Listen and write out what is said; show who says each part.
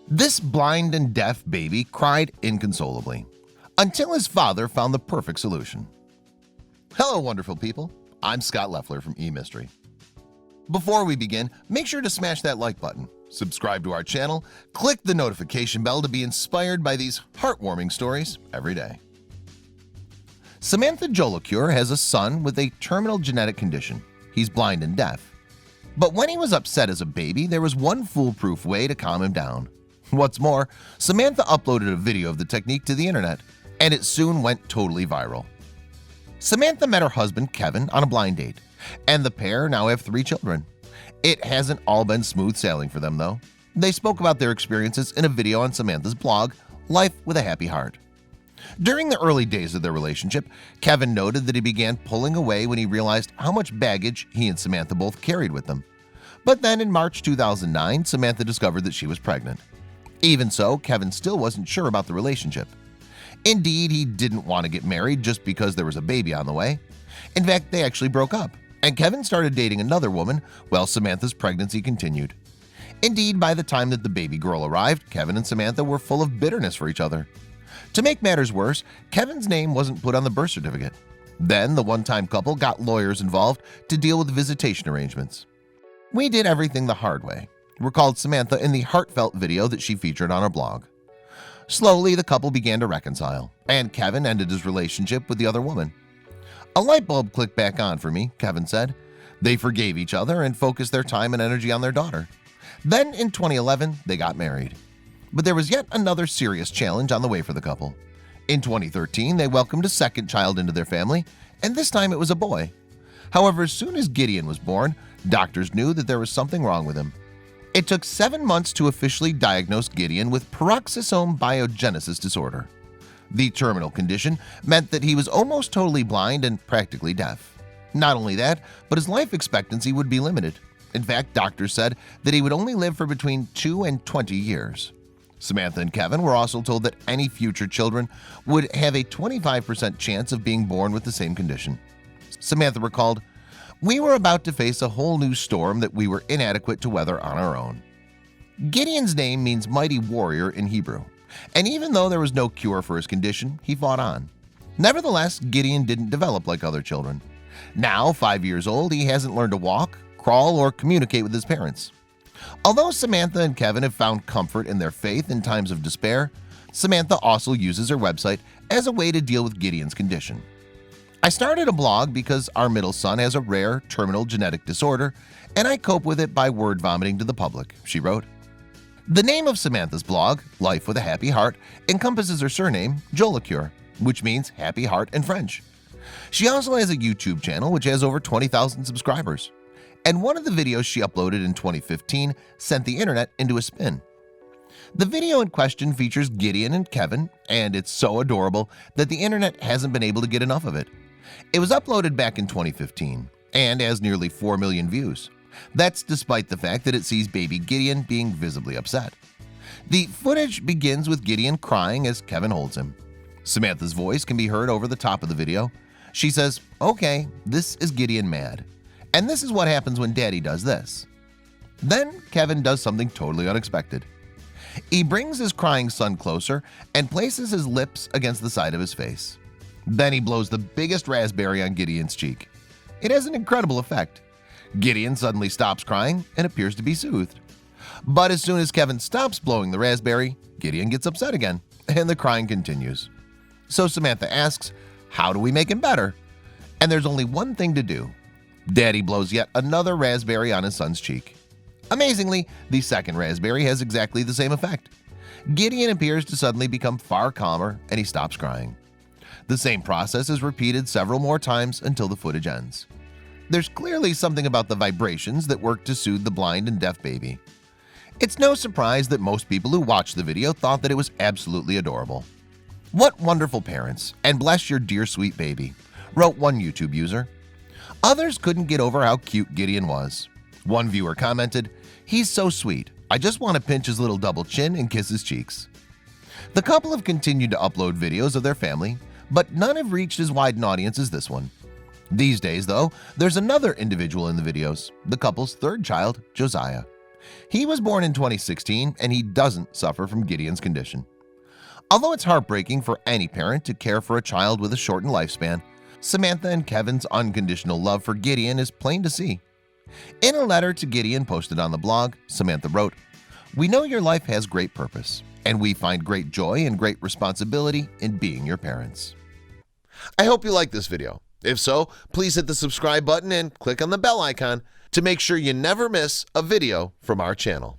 Speaker 1: This blind and deaf baby cried inconsolably until his father found the perfect solution. Hello, wonderful people. I'm Scott Leffler from eMystery. Before we begin, make sure to smash that like button, subscribe to our channel, click the notification bell to be inspired by these heartwarming stories every day. Samantha Jolicure has a son with a terminal genetic condition. He's blind and deaf. But when he was upset as a baby, there was one foolproof way to calm him down. What's more, Samantha uploaded a video of the technique to the internet, and it soon went totally viral. Samantha met her husband Kevin on a blind date, and the pair now have 3 children. It hasn't all been smooth sailing for them, though. They spoke about their experiences in a video on Samantha's blog, Life with a Happy Heart. During the early days of their relationship, Kevin noted that he began pulling away when he realized how much baggage he and Samantha both carried with them. But then in March 2009, Samantha discovered that she was pregnant. Even so, Kevin still wasn't sure about the relationship. Indeed, he didn't want to get married just because there was a baby on the way. In fact, they actually broke up, and Kevin started dating another woman while Samantha's pregnancy continued. Indeed, by the time that the baby girl arrived, Kevin and Samantha were full of bitterness for each other. To make matters worse, Kevin's name wasn't put on the birth certificate. Then the one-time couple got lawyers involved to deal with visitation arrangements. "We did everything the hard way," recalled Samantha in the heartfelt video that she featured on her blog. Slowly, the couple began to reconcile, and Kevin ended his relationship with the other woman. "A light bulb clicked back on for me," Kevin said. They forgave each other and focused their time and energy on their daughter. Then in 2011, they got married. But there was yet another serious challenge on the way for the couple. In 2013, they welcomed a second child into their family, and this time it was a boy. However, as soon as Gideon was born, doctors knew that there was something wrong with him. It took 7 months to officially diagnose Gideon with peroxisome biogenesis disorder. The terminal condition meant that he was almost totally blind and practically deaf. Not only that, but his life expectancy would be limited. In fact, doctors said that he would only live for between 2 and 20 years. Samantha and Kevin were also told that any future children would have a 25% chance of being born with the same condition. Samantha recalled, "We were about to face a whole new storm that we were inadequate to weather on our own." Gideon's name means mighty warrior in Hebrew, and even though there was no cure for his condition, he fought on. Nevertheless, Gideon didn't develop like other children. Now, 5 years old, he hasn't learned to walk, crawl, or communicate with his parents. Although Samantha and Kevin have found comfort in their faith in times of despair, Samantha also uses her website as a way to deal with Gideon's condition. "I started a blog because our middle son has a rare terminal genetic disorder, and I cope with it by word vomiting to the public," she wrote. The name of Samantha's blog, Life with a Happy Heart, encompasses her surname, Jolicure, which means happy heart in French. She also has a YouTube channel which has over 20,000 subscribers. And one of the videos she uploaded in 2015 sent the internet into a spin. The video in question features Gideon and Kevin, and it's so adorable that the internet hasn't been able to get enough of it. It was uploaded back in 2015 and has nearly 4 million views. That's despite the fact that it sees baby Gideon being visibly upset. The footage begins with Gideon crying as Kevin holds him. Samantha's voice can be heard over the top of the video. She says, "Okay, this is Gideon mad. And this is what happens when Daddy does this." Then Kevin does something totally unexpected. He brings his crying son closer and places his lips against the side of his face. Then he blows the biggest raspberry on Gideon's cheek. It has an incredible effect. Gideon suddenly stops crying and appears to be soothed. But as soon as Kevin stops blowing the raspberry, Gideon gets upset again, and the crying continues. So Samantha asks, "How do we make him better?" And there's only one thing to do. Daddy blows yet another raspberry on his son's cheek. Amazingly, the second raspberry has exactly the same effect. Gideon appears to suddenly become far calmer, and he stops crying. The same process is repeated several more times until the footage ends. There's clearly something about the vibrations that work to soothe the blind and deaf baby. It's no surprise that most people who watched the video thought that it was absolutely adorable. "What wonderful parents, and bless your dear sweet baby," wrote one YouTube user. Others couldn't get over how cute Gideon was. One viewer commented, "He's so sweet. I just want to pinch his little double chin and kiss his cheeks." The couple have continued to upload videos of their family, but none have reached as wide an audience as this one. These days, though, there's another individual in the videos, the couple's third child, Josiah. He was born in 2016 and he doesn't suffer from Gideon's condition. Although it's heartbreaking for any parent to care for a child with a shortened lifespan, Samantha and Kevin's unconditional love for Gideon is plain to see. In a letter to Gideon posted on the blog, Samantha wrote, "We know your life has great purpose, and we find great joy and great responsibility in being your parents." I hope you liked this video. If so, please hit the subscribe button and click on the bell icon to make sure you never miss a video from our channel.